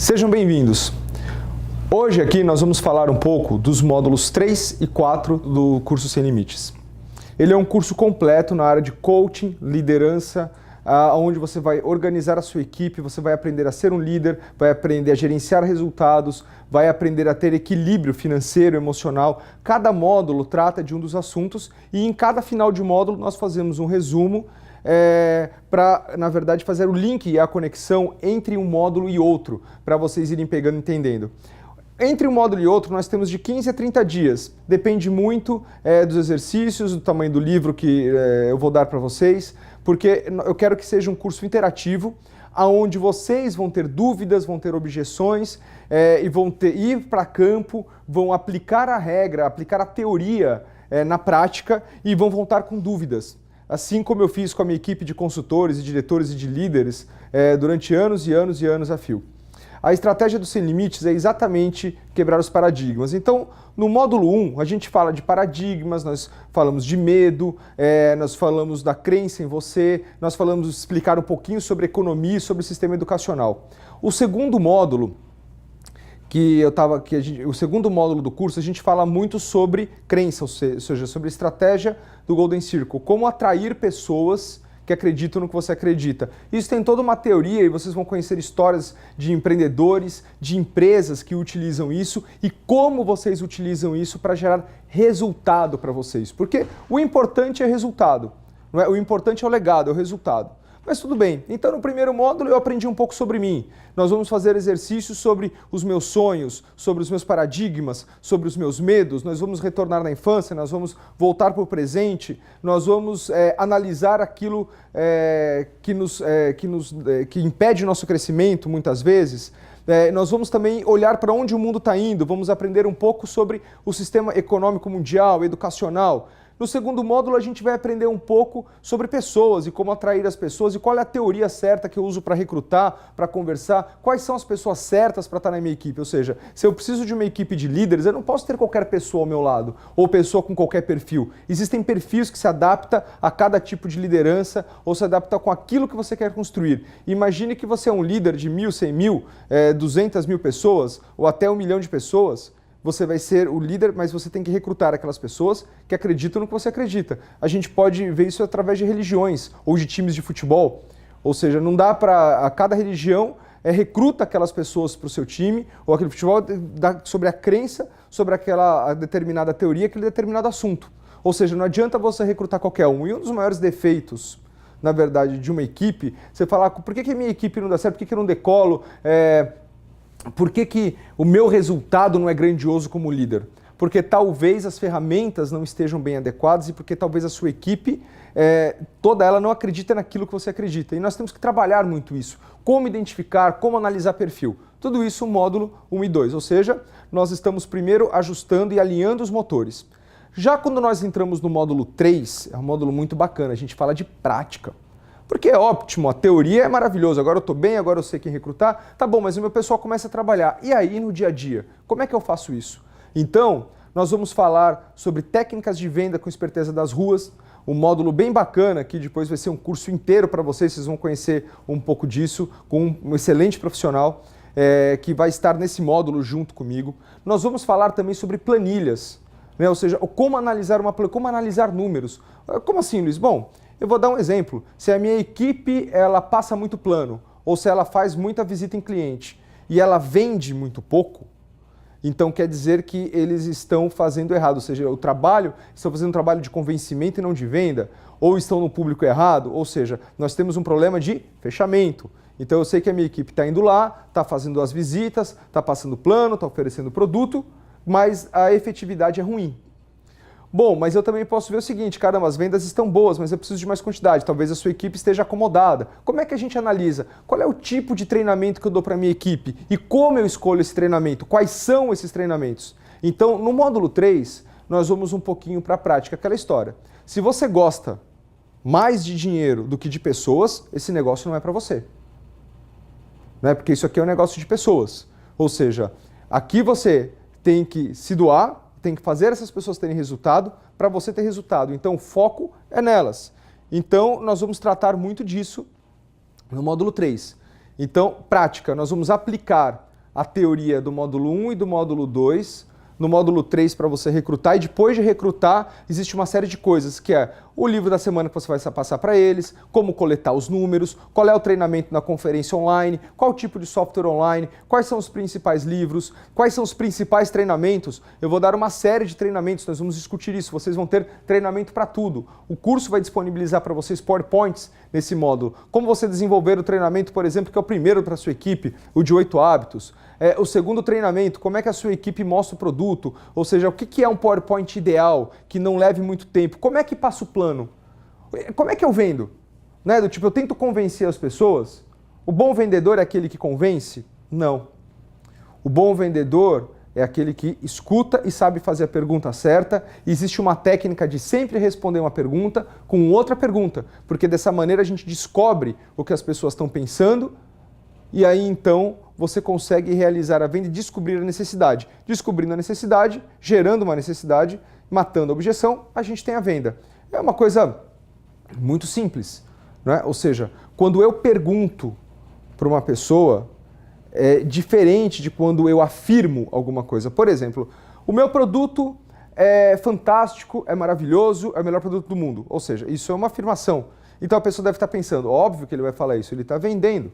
Sejam bem-vindos. Hoje aqui nós vamos falar um pouco dos módulos 3 e 4 do curso Sem Limites. Ele é um curso completo na área de coaching, liderança, onde você vai organizar a sua equipe, você vai aprender a ser um líder, vai aprender a gerenciar resultados, vai aprender a ter equilíbrio financeiro, emocional. Cada módulo trata de um dos assuntos e em cada final de módulo nós fazemos um resumo para, na verdade, fazer o link e a conexão entre um módulo e outro, para vocês irem pegando e entendendo. Entre um módulo e outro, nós temos de 15 a 30 dias. Depende muito dos exercícios, do tamanho do livro que eu vou dar para vocês, porque eu quero que seja um curso interativo, onde vocês vão ter dúvidas, vão ter objeções e vão ir para campo, vão aplicar a regra, aplicar a teoria na prática e vão voltar com dúvidas. Assim como eu fiz com a minha equipe de consultores e diretores e de líderes durante anos e anos e anos a fio. A estratégia do Sem Limites é exatamente quebrar os paradigmas. Então, no módulo 1, a gente fala de paradigmas, nós falamos de medo, nós falamos da crença em você, nós falamos de explicar um pouquinho sobre economia e sobre o sistema educacional. O segundo módulo, o segundo módulo do curso, a gente fala muito sobre crença, ou seja, sobre a estratégia do Golden Circle, como atrair pessoas que acreditam no que você acredita. Isso tem toda uma teoria e vocês vão conhecer histórias de empreendedores, de empresas que utilizam isso e como vocês utilizam isso para gerar resultado para vocês. Porque o importante é resultado, não é? O importante é o legado, é o resultado. Mas tudo bem, então no primeiro módulo eu aprendi um pouco sobre mim. Nós vamos fazer exercícios sobre os meus sonhos, sobre os meus paradigmas, sobre os meus medos, nós vamos retornar na infância, nós vamos voltar para o presente, nós vamos analisar aquilo que impede o nosso crescimento muitas vezes. Nós vamos também olhar para onde o mundo está indo, vamos aprender um pouco sobre o sistema econômico mundial, educacional. No segundo módulo, a gente vai aprender um pouco sobre pessoas e como atrair as pessoas e qual é a teoria certa que eu uso para recrutar, para conversar, quais são as pessoas certas para estar na minha equipe. Ou seja, se eu preciso de uma equipe de líderes, eu não posso ter qualquer pessoa ao meu lado ou pessoa com qualquer perfil. Existem perfis que se adaptam a cada tipo de liderança ou se adaptam com aquilo que você quer construir. Imagine que você é um líder de 1.000, 100.000, 200.000 pessoas ou até 1 milhão de pessoas. Você vai ser o líder, mas você tem que recrutar aquelas pessoas que acreditam no que você acredita. A gente pode ver isso através de religiões ou de times de futebol. Ou seja, não dá para... Cada religião recruta aquelas pessoas para o seu time, ou aquele futebol dá sobre a crença, sobre aquela determinada teoria, aquele determinado assunto. Ou seja, não adianta você recrutar qualquer um. E um dos maiores defeitos, na verdade, de uma equipe, você falar, por que a minha equipe não dá certo, por que eu não decolo, por que o meu resultado não é grandioso como líder? Porque talvez as ferramentas não estejam bem adequadas e porque talvez a sua equipe, toda ela não acredita naquilo que você acredita. E nós temos que trabalhar muito isso. Como identificar, como analisar perfil. Tudo isso no módulo 1 e 2. Ou seja, nós estamos primeiro ajustando e alinhando os motores. Já quando nós entramos no módulo 3, é um módulo muito bacana, a gente fala de prática. Porque é ótimo, a teoria é maravilhosa, agora eu estou bem, agora eu sei quem recrutar, tá bom, mas o meu pessoal começa a trabalhar. E aí, no dia a dia, como é que eu faço isso? Então, nós vamos falar sobre técnicas de venda com esperteza das ruas, um módulo bem bacana, que depois vai ser um curso inteiro para vocês vão conhecer um pouco disso, com um excelente profissional, que vai estar nesse módulo junto comigo. Nós vamos falar também sobre planilhas, né? Ou seja, como analisar como analisar números. Como assim, Luiz? Bom, eu vou dar um exemplo. Se a minha equipe ela passa muito plano, ou se ela faz muita visita em cliente e ela vende muito pouco, então quer dizer que eles estão fazendo errado, ou seja, estão fazendo um trabalho de convencimento e não de venda, ou estão no público errado, ou seja, nós temos um problema de fechamento. Então eu sei que a minha equipe está indo lá, está fazendo as visitas, está passando plano, está oferecendo produto, mas a efetividade é ruim. Bom, mas eu também posso ver o seguinte, caramba, as vendas estão boas, mas eu preciso de mais quantidade, talvez a sua equipe esteja acomodada. Como é que a gente analisa? Qual é o tipo de treinamento que eu dou para a minha equipe? E como eu escolho esse treinamento? Quais são esses treinamentos? Então, no módulo 3, nós vamos um pouquinho para a prática, aquela história. Se você gosta mais de dinheiro do que de pessoas, esse negócio não é para você. Né? Porque isso aqui é um negócio de pessoas. Ou seja, aqui você tem que se doar, tem que fazer essas pessoas terem resultado para você ter resultado. Então, o foco é nelas. Então, nós vamos tratar muito disso no módulo 3. Então, prática, nós vamos aplicar a teoria do módulo 1 e do módulo 2, no módulo 3 para você recrutar, e depois de recrutar existe uma série de coisas, que é o livro da semana que você vai passar para eles, como coletar os números, qual é o treinamento na conferência online, qual tipo de software online, quais são os principais livros, quais são os principais treinamentos. Eu vou dar uma série de treinamentos, nós vamos discutir isso, vocês vão ter treinamento para tudo. O curso vai disponibilizar para vocês PowerPoints nesse módulo. Como você desenvolver o treinamento, por exemplo, que é o primeiro para a sua equipe, o de 8 hábitos. O segundo treinamento, como é que a sua equipe mostra o produto, ou seja, o que é um PowerPoint ideal, que não leve muito tempo, como é que passa o plano, como é que eu vendo? Né? Do tipo, eu tento convencer as pessoas, o bom vendedor é aquele que convence? Não. O bom vendedor é aquele que escuta e sabe fazer a pergunta certa, e existe uma técnica de sempre responder uma pergunta com outra pergunta, porque dessa maneira a gente descobre o que as pessoas estão pensando, e aí então você consegue realizar a venda e descobrir a necessidade. Descobrindo a necessidade, gerando uma necessidade, matando a objeção, a gente tem a venda. É uma coisa muito simples, né? Ou seja, quando eu pergunto para uma pessoa, é diferente de quando eu afirmo alguma coisa. Por exemplo, o meu produto é fantástico, é maravilhoso, é o melhor produto do mundo. Ou seja, isso é uma afirmação. Então a pessoa deve estar pensando, óbvio que ele vai falar isso, ele está vendendo.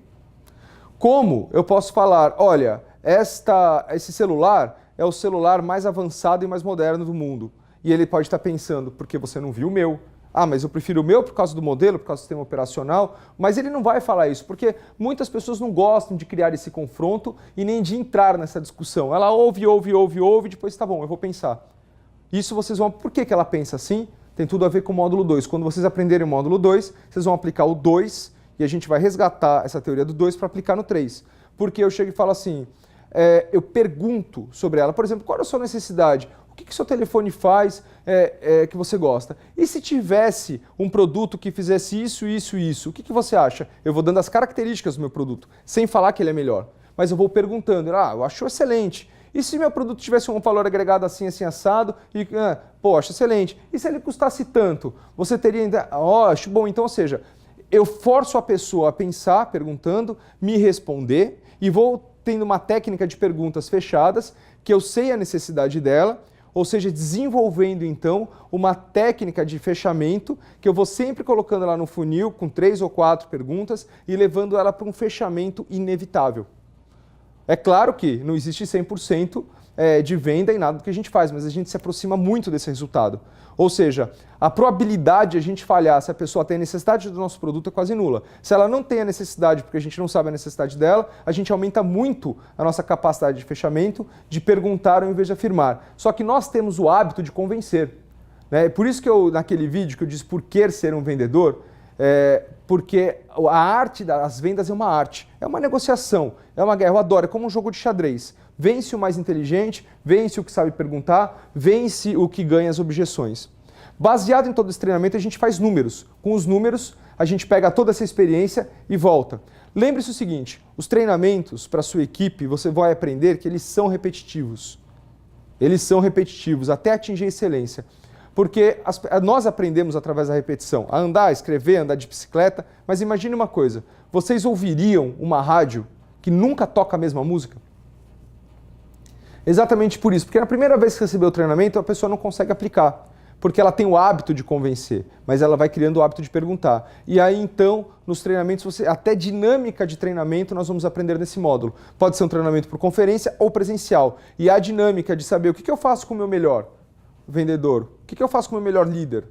Como eu posso falar, olha, esse celular é o celular mais avançado e mais moderno do mundo. E ele pode estar pensando, porque você não viu o meu. Ah, mas eu prefiro o meu por causa do modelo, por causa do sistema operacional. Mas ele não vai falar isso, porque muitas pessoas não gostam de criar esse confronto e nem de entrar nessa discussão. Ela ouve, depois tá bom, eu vou pensar. Isso vocês vão... Por que ela pensa assim? Tem tudo a ver com o módulo 2. Quando vocês aprenderem o módulo 2, vocês vão aplicar o 2 e a gente vai resgatar essa teoria do 2 para aplicar no 3. Porque eu chego e falo assim, eu pergunto sobre ela, por exemplo, qual é a sua necessidade? O que seu telefone faz que você gosta? E se tivesse um produto que fizesse isso, isso e isso, o que você acha? Eu vou dando as características do meu produto, sem falar que ele é melhor. Mas eu vou perguntando, eu acho excelente. E se meu produto tivesse um valor agregado assim, assim, assado, e, acho excelente. E se ele custasse tanto? Você teria ainda, acho bom. Então, ou seja, eu forço a pessoa a pensar, perguntando, me responder, e vou tendo uma técnica de perguntas fechadas, que eu sei a necessidade dela, ou seja, desenvolvendo então uma técnica de fechamento, que eu vou sempre colocando lá no funil, com 3 ou 4 perguntas, e levando ela para um fechamento inevitável. É claro que não existe 100% de venda em nada do que a gente faz, mas a gente se aproxima muito desse resultado. Ou seja, a probabilidade de a gente falhar se a pessoa tem necessidade do nosso produto é quase nula. Se ela não tem a necessidade, porque a gente não sabe a necessidade dela, a gente aumenta muito a nossa capacidade de fechamento, de perguntar ao invés de afirmar. Só que nós temos o hábito de convencer. Né? Por isso que naquele vídeo que eu disse por que ser um vendedor, porque a arte das vendas é uma arte, é uma negociação, é uma guerra, eu adoro, é como um jogo de xadrez. Vence o mais inteligente, vence o que sabe perguntar, vence o que ganha as objeções. Baseado em todo esse treinamento, a gente faz números. Com os números, a gente pega toda essa experiência e volta. Lembre-se o seguinte, os treinamentos para a sua equipe, você vai aprender que eles são repetitivos. Eles são repetitivos até atingir a excelência. Porque nós aprendemos através da repetição a andar, a escrever, a andar de bicicleta, mas imagine uma coisa, vocês ouviriam uma rádio que nunca toca a mesma música? Exatamente por isso, porque na primeira vez que recebeu o treinamento, a pessoa não consegue aplicar, porque ela tem o hábito de convencer, mas ela vai criando o hábito de perguntar. E aí então, nos treinamentos, até dinâmica de treinamento nós vamos aprender nesse módulo. Pode ser um treinamento por conferência ou presencial. E a dinâmica de saber o que eu faço com o meu melhor vendedor, o que eu faço com o meu melhor líder,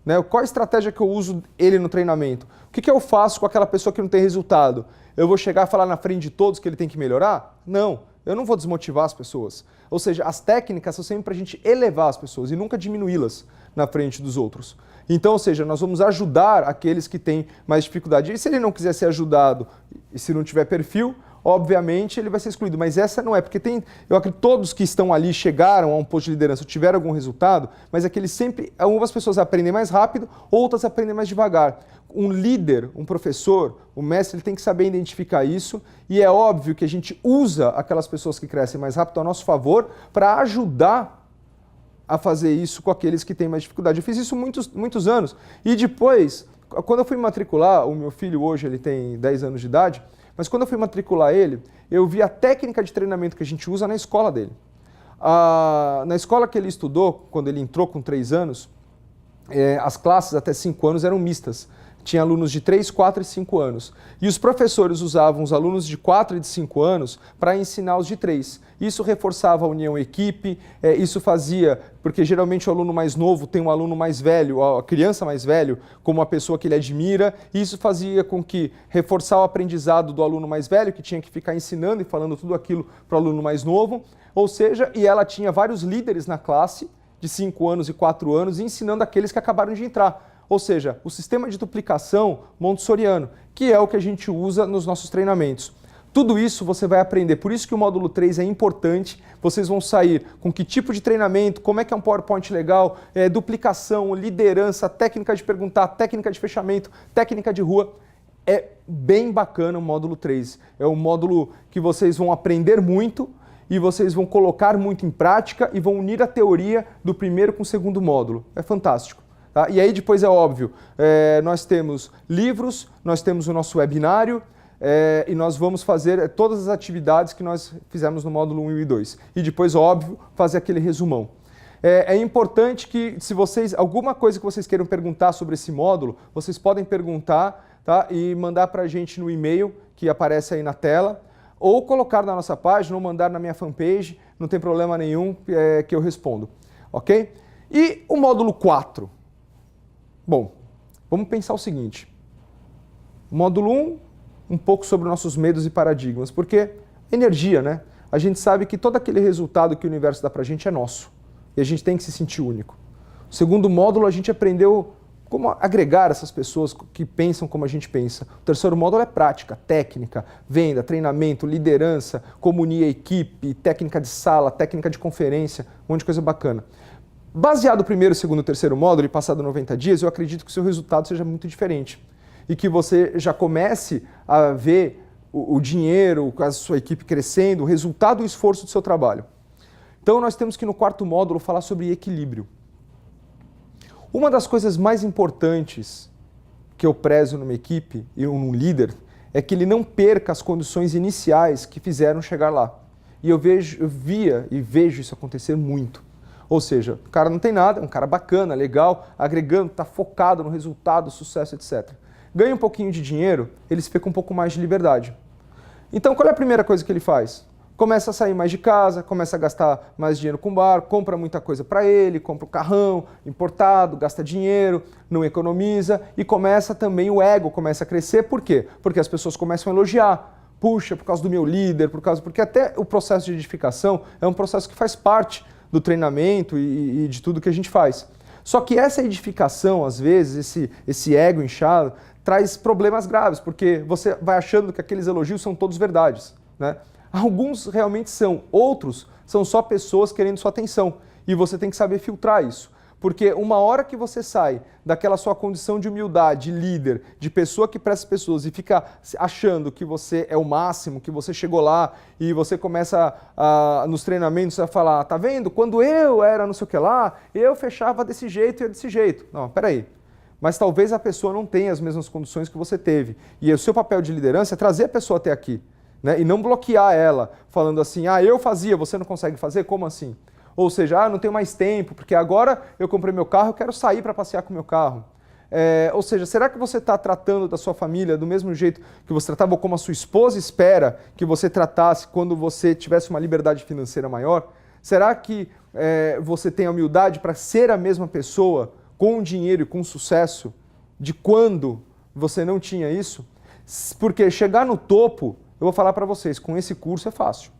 né? Qual a estratégia que eu uso ele no treinamento, o que eu faço com aquela pessoa que não tem resultado, eu vou chegar e falar na frente de todos que ele tem que melhorar? Não, eu não vou desmotivar as pessoas, ou seja, as técnicas são sempre para a gente elevar as pessoas e nunca diminuí-las na frente dos outros. Então, ou seja, nós vamos ajudar aqueles que têm mais dificuldade, e se ele não quiser ser ajudado e se não tiver perfil, obviamente ele vai ser excluído, mas essa não é, porque eu acredito que todos que estão ali chegaram a um posto de liderança, tiveram algum resultado, mas é que eles sempre, algumas pessoas aprendem mais rápido, outras aprendem mais devagar. Um líder, um professor, um mestre, ele tem que saber identificar isso, e é óbvio que a gente usa aquelas pessoas que crescem mais rápido a nosso favor para ajudar a fazer isso com aqueles que têm mais dificuldade. Eu fiz isso muitos anos, e depois, quando eu fui me matricular, o meu filho hoje ele tem 10 anos de idade, Mas quando eu fui matricular ele, eu vi a técnica de treinamento que a gente usa na escola dele. Na escola que ele estudou, quando ele entrou com 3 anos, as classes até 5 anos eram mistas. Tinha alunos de 3, 4 e 5 anos. E os professores usavam os alunos de 4 e de 5 anos para ensinar os de 3. Isso reforçava a união equipe, isso fazia, porque geralmente o aluno mais novo tem um aluno mais velho, a criança mais velho, como uma pessoa que ele admira, e isso fazia com que reforçar o aprendizado do aluno mais velho, que tinha que ficar ensinando e falando tudo aquilo para o aluno mais novo. Ou seja, e ela tinha vários líderes na classe, de 5 anos e 4 anos, ensinando aqueles que acabaram de entrar. Ou seja, o sistema de duplicação montessoriano, que é o que a gente usa nos nossos treinamentos. Tudo isso você vai aprender, por isso que o módulo 3 é importante, vocês vão sair com que tipo de treinamento, como é que é um PowerPoint legal, duplicação, liderança, técnica de perguntar, técnica de fechamento, técnica de rua. É bem bacana o módulo 3, é um módulo que vocês vão aprender muito e vocês vão colocar muito em prática e vão unir a teoria do primeiro com o segundo módulo. É fantástico. Tá? E aí depois é óbvio, nós temos livros, nós temos o nosso webinário e nós vamos fazer todas as atividades que nós fizemos no módulo 1 e 2. E depois, óbvio, fazer aquele resumão. É importante que, se vocês, alguma coisa que vocês queiram perguntar sobre esse módulo, vocês podem perguntar, tá? E mandar para a gente no e-mail que aparece aí na tela, ou colocar na nossa página, ou mandar na minha fanpage, não tem problema nenhum que eu respondo. Ok? E o módulo 4? Bom, vamos pensar o seguinte. Módulo 1, um pouco sobre nossos medos e paradigmas, porque energia, né? A gente sabe que todo aquele resultado que o universo dá pra gente é nosso, e a gente tem que se sentir único. O segundo módulo, a gente aprendeu como agregar essas pessoas que pensam como a gente pensa. O terceiro módulo é prática, técnica, venda, treinamento, liderança, como unir a equipe, técnica de sala, técnica de conferência, um monte de coisa bacana. Baseado no primeiro, segundo e terceiro módulo e passado 90 dias, eu acredito que o seu resultado seja muito diferente. E que você já comece a ver o dinheiro, a sua equipe crescendo, o resultado do esforço do seu trabalho. Então nós temos que no quarto módulo falar sobre equilíbrio. Uma das coisas mais importantes que eu prezo numa equipe e num líder é que ele não perca as condições iniciais que fizeram chegar lá. E eu via e vejo isso acontecer muito. Ou seja, o cara não tem nada, é um cara bacana, legal, agregando, está focado no resultado, sucesso, etc. Ganha um pouquinho de dinheiro, ele fica com um pouco mais de liberdade. Então, qual é a primeira coisa que ele faz? Começa a sair mais de casa, começa a gastar mais dinheiro com o bar, compra muita coisa para ele, compra um carrão importado, gasta dinheiro, não economiza e começa também o ego, começa a crescer. Por quê? Porque as pessoas começam a elogiar. Puxa, por causa do meu líder, porque até o processo de edificação é um processo que faz parte do treinamento e de tudo que a gente faz. Só que essa edificação, às vezes, esse ego inchado, traz problemas graves, porque você vai achando que aqueles elogios são todos verdades, né? Alguns realmente são, outros são só pessoas querendo sua atenção, e você tem que saber filtrar isso. Porque uma hora que você sai daquela sua condição de humildade, de líder, de pessoa que presta as pessoas e fica achando que você é o máximo, que você chegou lá e você começa nos treinamentos a falar, tá vendo? Quando eu era não sei o que lá, eu fechava desse jeito e desse jeito. Não, peraí. Mas talvez a pessoa não tenha as mesmas condições que você teve. E o seu papel de liderança é trazer a pessoa até aqui, né? E não bloquear ela, falando assim, eu fazia, você não consegue fazer? Como assim? Ou seja, não tenho mais tempo, porque agora eu comprei meu carro, eu quero sair para passear com meu carro. Ou seja, será que você está tratando da sua família do mesmo jeito que você tratava, ou como a sua esposa espera que você tratasse quando você tivesse uma liberdade financeira maior? Será que você tem a humildade para ser a mesma pessoa com dinheiro e com sucesso de quando você não tinha isso? Porque chegar no topo, eu vou falar para vocês, com esse curso é fácil.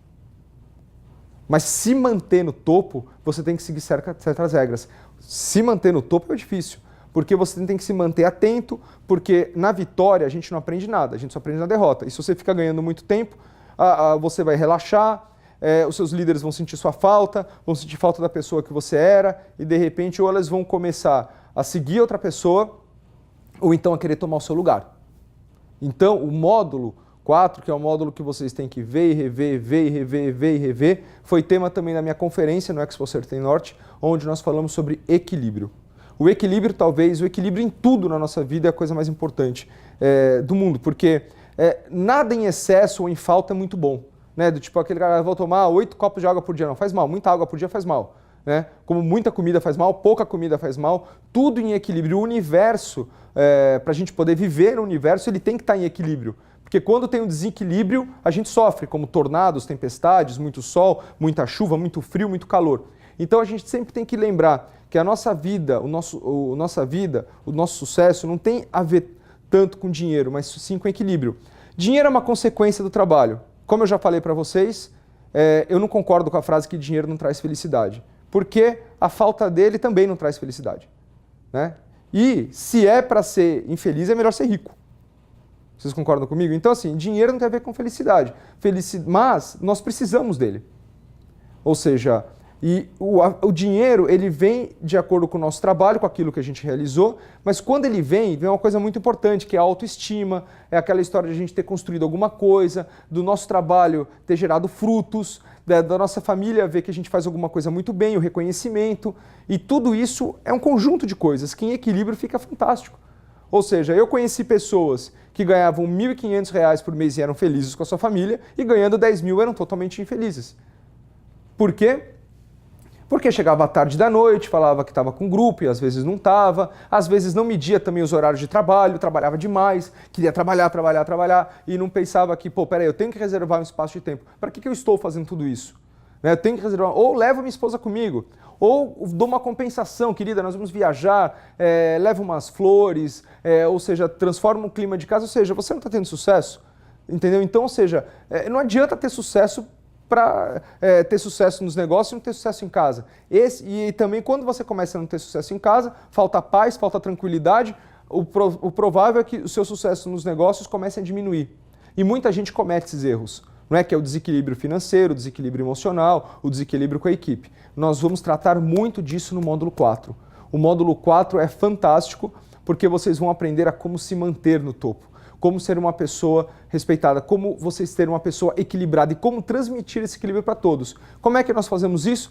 Mas se manter no topo, você tem que seguir certas regras. Se manter no topo é difícil, porque você tem que se manter atento, porque na vitória a gente não aprende nada, a gente só aprende na derrota. E se você fica ganhando muito tempo, você vai relaxar, os seus líderes vão sentir sua falta, vão sentir falta da pessoa que você era, e de repente ou elas vão começar a seguir outra pessoa, ou então a querer tomar o seu lugar. Então, o módulo 4, que é o módulo que vocês têm que ver e rever, ver e rever, ver e rever, foi tema também da minha conferência no Expo Sertém Norte, onde nós falamos sobre equilíbrio. O equilíbrio, talvez, o equilíbrio em tudo na nossa vida é a coisa mais importante do mundo, porque nada em excesso ou em falta é muito bom. Né? Do tipo, aquele cara, vou tomar 8 copos de água por dia, não faz mal, muita água por dia faz mal. Né? Como muita comida faz mal, pouca comida faz mal, tudo em equilíbrio. O universo, para a gente poder viver no universo, ele tem que estar em equilíbrio. Porque quando tem um desequilíbrio, a gente sofre, como tornados, tempestades, muito sol, muita chuva, muito frio, muito calor. Então a gente sempre tem que lembrar que a nossa vida, o nosso sucesso não tem a ver tanto com dinheiro, mas sim com equilíbrio. Dinheiro é uma consequência do trabalho. Como eu já falei para vocês, eu não concordo com a frase que dinheiro não traz felicidade. Porque a falta dele também não traz felicidade. Né? E se é para ser infeliz, é melhor ser rico. Vocês concordam comigo? Então, assim, dinheiro não tem a ver com felicidade. Mas nós precisamos dele. Ou seja, o dinheiro, ele vem de acordo com o nosso trabalho, com aquilo que a gente realizou, mas quando ele vem uma coisa muito importante, que é a autoestima, é aquela história de a gente ter construído alguma coisa, do nosso trabalho ter gerado frutos, da nossa família ver que a gente faz alguma coisa muito bem, o reconhecimento, e tudo isso é um conjunto de coisas que em equilíbrio fica fantástico. Ou seja, eu conheci pessoas que ganhavam R$ 1.500 por mês e eram felizes com a sua família, e ganhando 10 mil eram totalmente infelizes. Por quê? Porque chegava à tarde da noite, falava que estava com grupo e às vezes não estava, às vezes não media também os horários de trabalho, trabalhava demais, queria trabalhar e não pensava que, peraí, eu tenho que reservar um espaço de tempo. Para que eu estou fazendo tudo isso? Eu tenho que reservar, ou levo minha esposa comigo, ou dou uma compensação, querida, nós vamos viajar, levo umas flores, ou seja, transforma o clima de casa, ou seja, você não está tendo sucesso, entendeu? Então, ou seja, não adianta ter sucesso para ter sucesso nos negócios e não ter sucesso em casa. E também quando você começa a não ter sucesso em casa, falta paz, falta tranquilidade, o provável é que o seu sucesso nos negócios comece a diminuir. E muita gente comete esses erros. Não é que é o desequilíbrio financeiro, o desequilíbrio emocional, o desequilíbrio com a equipe. Nós vamos tratar muito disso no módulo 4. O módulo 4 é fantástico porque vocês vão aprender a como se manter no topo. Como ser uma pessoa respeitada, como vocês serem uma pessoa equilibrada e como transmitir esse equilíbrio para todos. Como é que nós fazemos isso?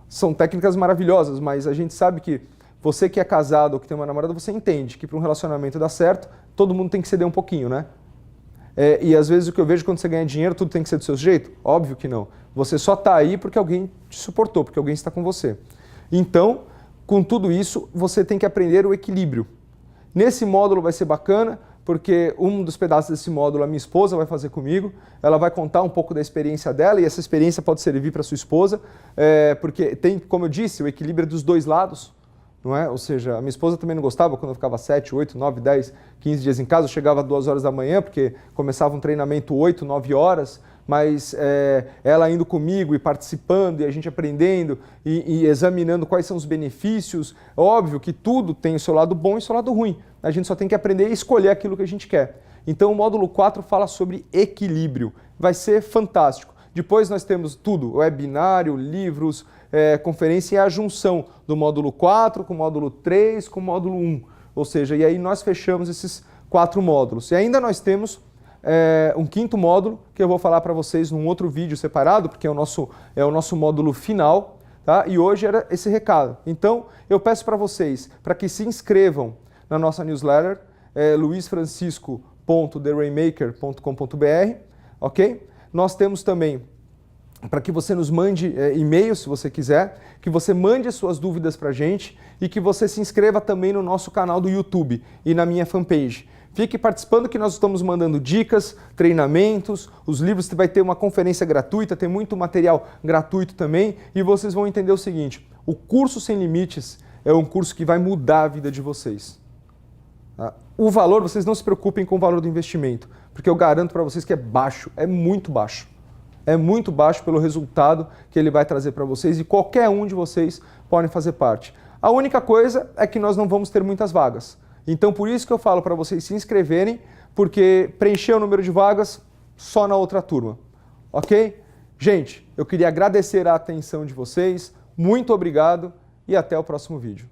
São técnicas maravilhosas, mas a gente sabe que você que é casado ou que tem uma namorada, você entende que para um relacionamento dar certo, todo mundo tem que ceder um pouquinho, né? E às vezes o que eu vejo quando você ganha dinheiro, tudo tem que ser do seu jeito? Óbvio que não. Você só está aí porque alguém te suportou, porque alguém está com você. Então, com tudo isso, você tem que aprender o equilíbrio. Nesse módulo vai ser bacana, porque um dos pedaços desse módulo a minha esposa vai fazer comigo, ela vai contar um pouco da experiência dela e essa experiência pode servir para sua esposa, porque tem, como eu disse, o equilíbrio dos dois lados, não é? Ou seja, a minha esposa também não gostava quando eu ficava 7, 8, 9, 10, 15 dias em casa, eu chegava às 2 horas da manhã, porque começava um treinamento 8, 9 horas, mas ela indo comigo e participando e a gente aprendendo e examinando quais são os benefícios. Óbvio que tudo tem o seu lado bom e o seu lado ruim. A gente só tem que aprender e escolher aquilo que a gente quer. Então o módulo 4 fala sobre equilíbrio. Vai ser fantástico. Depois nós temos tudo, webinário, livros, conferência e a junção do módulo 4 com o módulo 3 com o módulo 1. Ou seja, e aí nós fechamos esses 4 módulos. E ainda nós temos um 5º módulo que eu vou falar para vocês num outro vídeo separado, porque é o nosso módulo final, tá? E hoje era esse recado. Então eu peço para vocês, para que se inscrevam na nossa newsletter, luisfrancisco.therainmaker.com.br, ok? Nós temos também, para que você nos mande e-mail, se você quiser, que você mande as suas dúvidas para a gente e que você se inscreva também no nosso canal do YouTube e na minha fanpage. Fique participando que nós estamos mandando dicas, treinamentos, os livros, vai ter uma conferência gratuita, tem muito material gratuito também e vocês vão entender o seguinte, o curso Sem Limites é um curso que vai mudar a vida de vocês. O valor, vocês não se preocupem com o valor do investimento, porque eu garanto para vocês que é baixo, é muito baixo. É muito baixo pelo resultado que ele vai trazer para vocês e qualquer um de vocês pode fazer parte. A única coisa é que nós não vamos ter muitas vagas. Então por isso que eu falo para vocês se inscreverem, porque preencher o número de vagas só na outra turma. Ok? Gente, eu queria agradecer a atenção de vocês, muito obrigado e até o próximo vídeo.